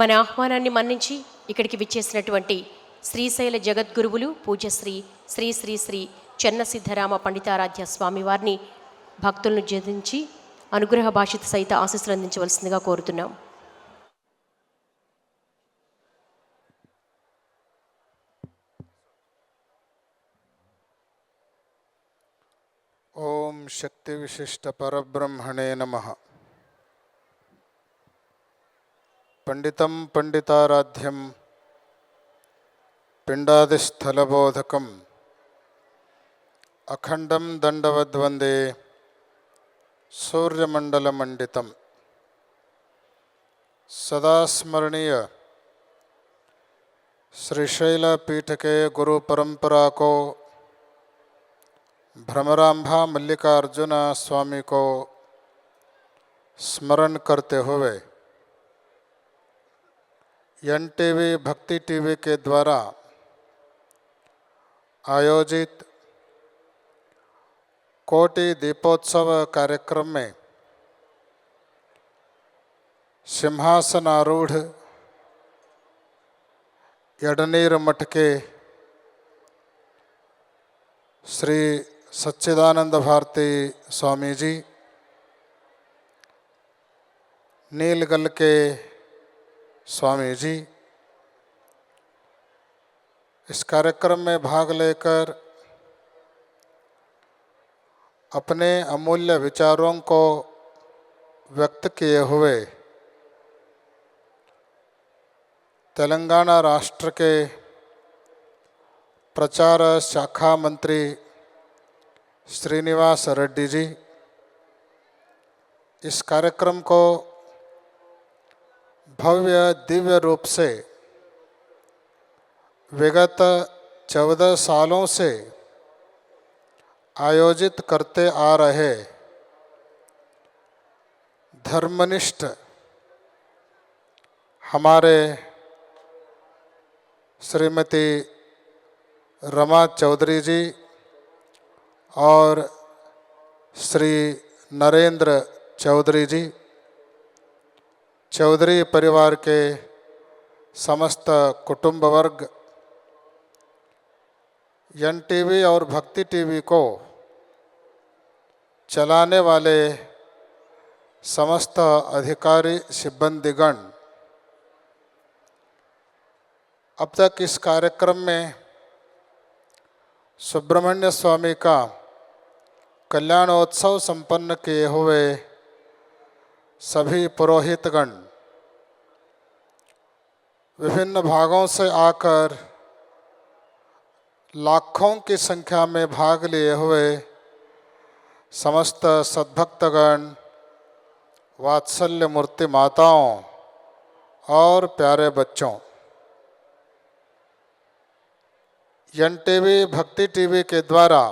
మన ఆహ్వానాన్ని మన్నించి ఇక్కడికి విచ్చేసినటువంటి శ్రీశైల జగద్గురువులు పూజ్యశ్రీ శ్రీ శ్రీ శ్రీ చెన్న సిద్ధరామ పండితారాధ్య స్వామివారిని భక్తులను జయించి అనుగ్రహ భాషిత సహిత ఆశీస్సులు అందించవలసిందిగా కోరుతున్నాం. ओम शक्ति विशिष्ट परब्रह्मणे नमः. पंडितं पंडिताराध्यं पिंडादिस्थलबोधकं अखंडं दंडवद्वंदे सूर्यमंडलमंडितं. सदा स्मरणीय श्रीशैल पीठ के गुरु परंपरा को भ्रमरांभा मल्लिकार्जुन स्वामी को स्मरण करते हुए NTV भक्ति टीवी के द्वारा आयोजित कोटि दीपोत्सव कार्यक्रम में सिंहासनारूढ़ यडनीर मठ के श्री सच्चिदानंद भारती स्वामी जी, नीलगल के स्वामी जी इस कार्यक्रम में भाग लेकर अपने अमूल्य विचारों को व्यक्त किए हुए तेलंगाना राष्ट्र के प्रचार शाखा मंत्री श्रीनिवास रेड्डी जी इस कार्यक्रम को भव्य दिव्य रूप से विगत 14 सालों से आयोजित करते आ रहे धर्मनिष्ठ हमारे श्रीमती रमा चौधरी जी और श्री नरेंद्र चौधरी जी, चौधरी परिवार के समस्त कुटुंब वर्ग, NTV और भक्ति टीवी को चलाने वाले समस्त अधिकारी सिब्बंदीगण, अब तक इस कार्यक्रम में सुब्रमण्य स्वामी का कल्याणोत्सव संपन्न किए हुए सभी पुरोहितगण, विभिन्न भागों से आकर लाखों की संख्या में भाग लिए हुए समस्त सद्भक्तगण, वात्सल्य मूर्ति माताओं और प्यारे बच्चों, NTV भक्ति टीवी के द्वारा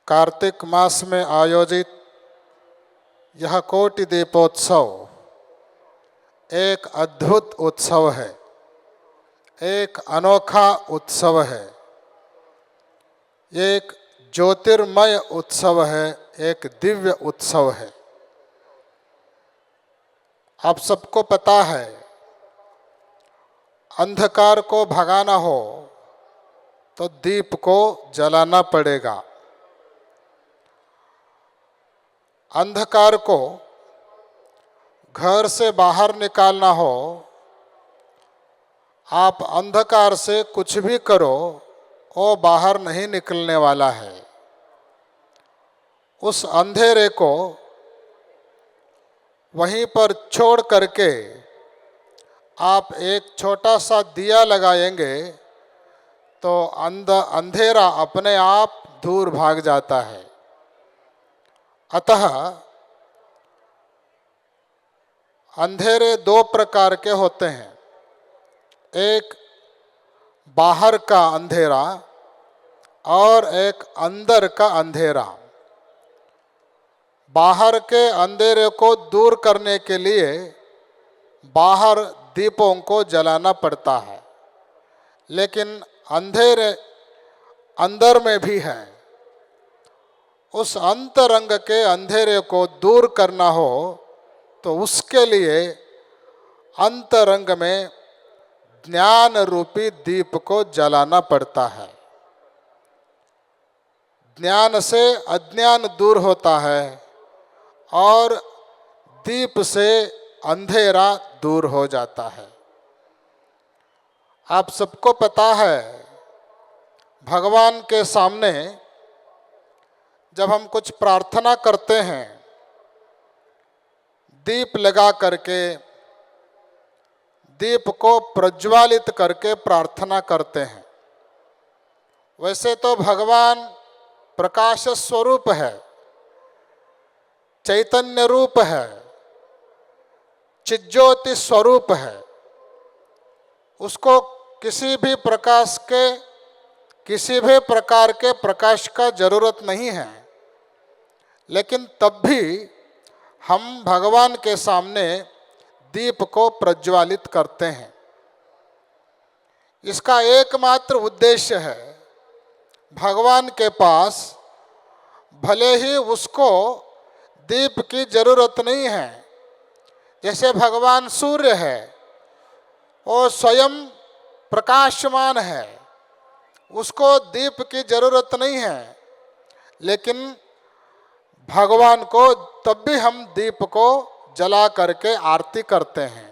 कार्तिक मास में आयोजित यह कोटि दीपोत्सव एक अद्भुत उत्सव है, एक अनोखा उत्सव है, एक ज्योतिर्मय उत्सव है, एक दिव्य उत्सव है। आप सबको पता है, अंधकार को भगाना हो तो दीप को जलाना पड़ेगा। अंधकार को घर से बाहर निकालना हो, आप अंधकार से कुछ भी करो वो बाहर नहीं निकलने वाला है। उस अंधेरे को वहीं पर छोड़ करके आप एक छोटा सा दिया लगाएंगे तो अंधेरा अपने आप दूर भाग जाता है। अतः अंधेरे दो प्रकार के होते हैं, एक बाहर का अंधेरा और एक अंदर का अंधेरा। बाहर के अंधेरे को दूर करने के लिए बाहर दीपों को जलाना पड़ता है, लेकिन अंधेरे अंदर में भी है। उस अंतरंग के अंधेरे को दूर करना हो तो उसके लिए अंतरंग में ज्ञान रूपी दीप को जलाना पड़ता है। ज्ञान से अज्ञान दूर होता है और दीप से अंधेरा दूर हो जाता है। आप सबको पता है, भगवान के सामने जब हम कुछ प्रार्थना करते हैं, दीप लगा करके, दीप को प्रज्वालित करके प्रार्थना करते हैं। वैसे तो भगवान प्रकाश स्वरूप है, चैतन्य रूप है, चिज्योति स्वरूप है। उसको किसी भी प्रकार के प्रकाश का जरूरत नहीं है, लेकिन तब भी हम भगवान के सामने दीप को प्रज्वालित करते हैं। इसका एकमात्र उद्देश्य है, भगवान के पास भले ही उसको दीप की जरूरत नहीं है, जैसे भगवान सूर्य है, वो स्वयं प्रकाशमान है, उसको दीप की जरूरत नहीं है, लेकिन भगवान को तब भी हम दीप को जला करके आरती करते हैं।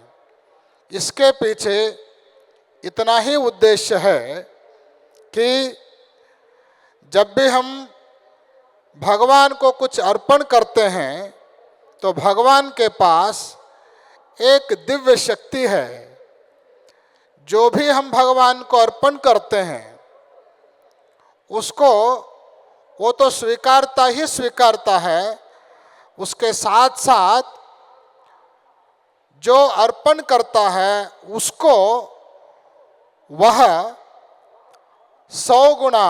इसके पीछे इतना ही उद्देश्य है कि जब भी हम भगवान को कुछ अर्पण करते हैं तो भगवान के पास एक दिव्य शक्ति है। जो भी हम भगवान को अर्पण करते हैं उसको वो तो स्वीकारता ही स्वीकारता है, उसके साथ साथ जो अर्पण करता है उसको वह 100 गुना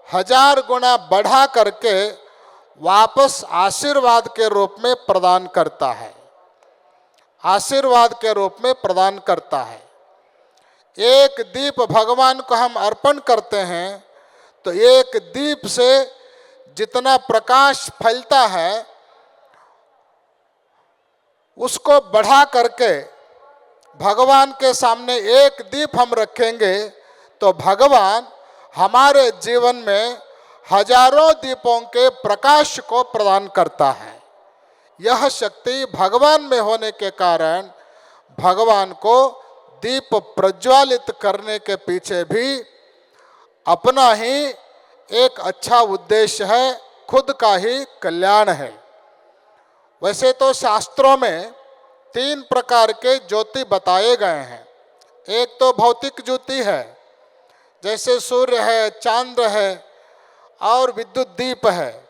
1000 गुना बढ़ा करके वापस आशीर्वाद के रूप में प्रदान करता है, आशीर्वाद के रूप में प्रदान करता है। एक दीप भगवान को हम अर्पण करते हैं तो एक दीप से जितना प्रकाश फैलता है उसको बढ़ा करके भगवान के सामने एक दीप हम रखेंगे तो भगवान हमारे जीवन में हजारों दीपों के प्रकाश को प्रदान करता है। यह शक्ति भगवान में होने के कारण भगवान को दीप प्रज्वालित करने के पीछे भी अपना ही एक अच्छा उद्देश्य है, खुद का ही कल्याण है। वैसे तो शास्त्रों में 3 प्रकार के ज्योति बताए गए हैं। एक तो भौतिक ज्योति है, जैसे सूर्य है, चांद है और विद्युत दीप है।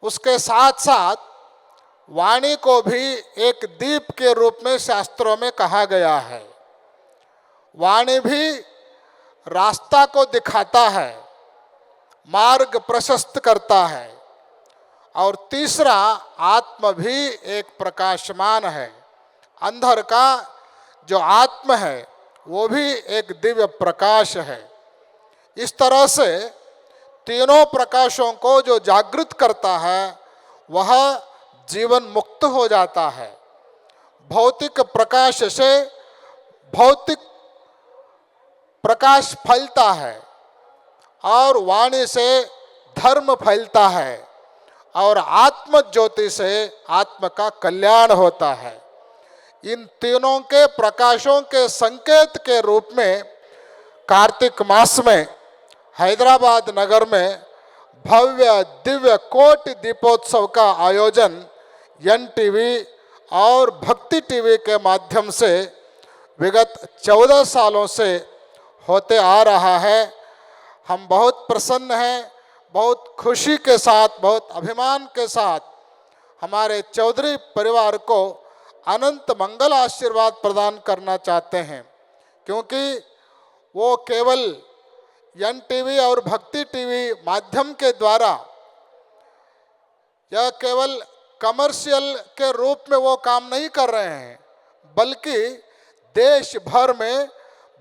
उसके साथ साथ वाणी को भी एक दीप के रूप में शास्त्रों में कहा गया है। वाणी भी रास्ता को दिखाता है, मार्ग प्रशस्त करता है। और तीसरा, आत्मा भी एक प्रकाशमान है। अंधर का जो आत्मा है वो भी एक दिव्य प्रकाश है। इस तरह से तीनों प्रकाशों को जो जागृत करता है वह जीवन मुक्त हो जाता है। भौतिक प्रकाश से भौतिक प्रकाश फैलता है और वाणी से धर्म फैलता है और आत्म ज्योति से आत्म का कल्याण होता है। इन तीनों के प्रकाशों के संकेत के रूप में कार्तिक मास में हैदराबाद नगर में भव्य दिव्य कोटि दीपोत्सव का आयोजन NTV और भक्ति टीवी के माध्यम से विगत 14 सालों से होते आ रहा है। हम बहुत प्रसन्न हैं, बहुत खुशी के साथ, बहुत अभिमान के साथ हमारे चौधरी परिवार को अनंत मंगल आशीर्वाद प्रदान करना चाहते हैं, क्योंकि वो केवल NTV और भक्ति टीवी माध्यम के द्वारा या केवल कमर्शियल के रूप में वो काम नहीं कर रहे हैं, बल्कि देश भर में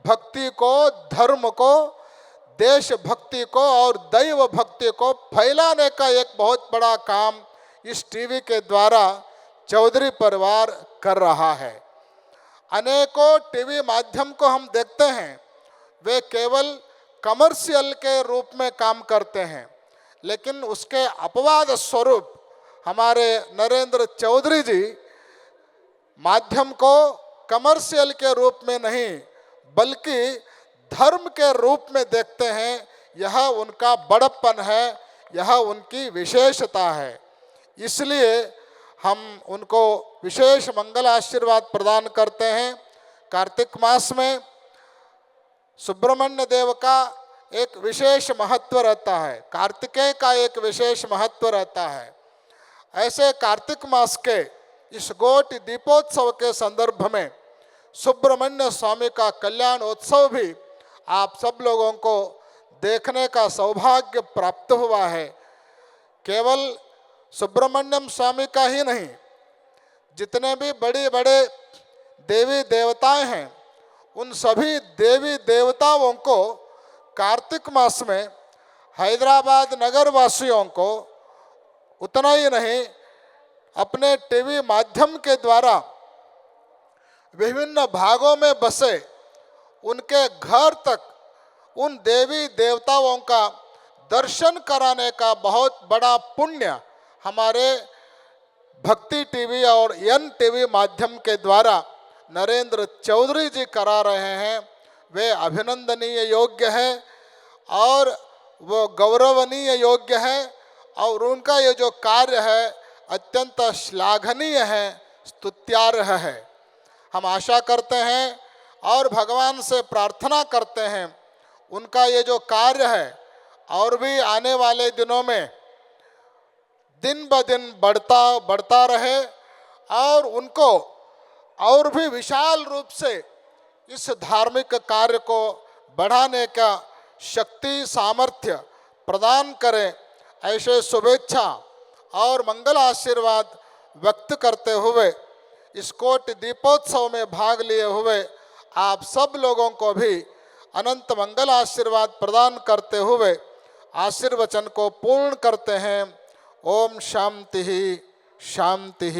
भक्ति को, धर्म को, देशभक्ति को और दैव भक्ति को फैलाने का एक बहुत बड़ा काम इस टीवी के द्वारा चौधरी परिवार कर रहा है। अनेकों टीवी माध्यम को हम देखते हैं, वे केवल कमर्शियल के रूप में काम करते हैं, लेकिन उसके अपवाद स्वरूप हमारे नरेंद्र चौधरी जी माध्यम को कमर्शियल के रूप में नहीं बल्कि धर्म के रूप में देखते हैं। यह उनका बड़प्पन है, यह उनकी विशेषता है। इसलिए हम उनको विशेष मंगल आशीर्वाद प्रदान करते हैं। कार्तिक मास में सुब्रमण्य देव का एक विशेष महत्व रहता है, कार्तिकेय का एक विशेष महत्व रहता है। ऐसे कार्तिक मास के इस गोट दीपोत्सव के संदर्भ में सुब्रमण्य स्वामी का कल्याणोत्सव भी आप सब लोगों को देखने का सौभाग्य प्राप्त हुआ है। केवल सुब्रमण्यम स्वामी का ही नहीं, जितने भी बड़े बड़े देवी देवताएं हैं, उन सभी देवी देवताओं को कार्तिक मास में हैदराबाद नगर वासियों को उतना ही नहीं, अपने टीवी माध्यम के द्वारा विभिन्न भागों में बसे उनके घर तक उन देवी देवताओं का दर्शन कराने का बहुत बड़ा पुण्य हमारे भक्ति टीवी और एन टीवी माध्यम के द्वारा नरेंद्र चौधरी जी करा रहे हैं। वे अभिनंदनीय योग्य है और वो गौरवनीय योग्य है और उनका ये जो कार्य है अत्यंत श्लाघनीय है, स्तुत्यार्ह है। हम आशा करते हैं और भगवान से प्रार्थना करते हैं उनका ये जो कार्य है और भी आने वाले दिनों में दिन ब दिन बढ़ता रहे और उनको और भी विशाल रूप से इस धार्मिक कार्य को बढ़ाने का शक्ति सामर्थ्य प्रदान करें। ऐसे शुभेच्छा और मंगल आशीर्वाद व्यक्त करते हुए इस कोट दीपोत्सव में भाग लिए हुए आप सब लोगों को भी अनंत मंगल आशीर्वाद प्रदान करते हुए आशीर्वचन को पूर्ण करते हैं। ओम शांति शांति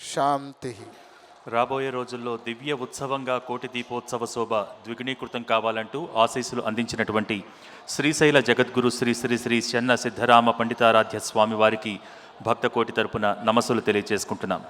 शांति। రాబోయే రోజుల్లో దివ్య ఉత్సవంగా కోటి దీపోత్సవ శోభ ద్విగుణీకృతం కావాలంటూ ఆశీస్సులు అందించినటువంటి శ్రీశైల జగద్గురు శ్రీ శ్రీ శ్రీ చెన్న సిద్ధరామ పండితారాధ్య స్వామి వారికి భక్త కోటి తరపున నమస్సులు తెలియజేసుకుంటున్నాం.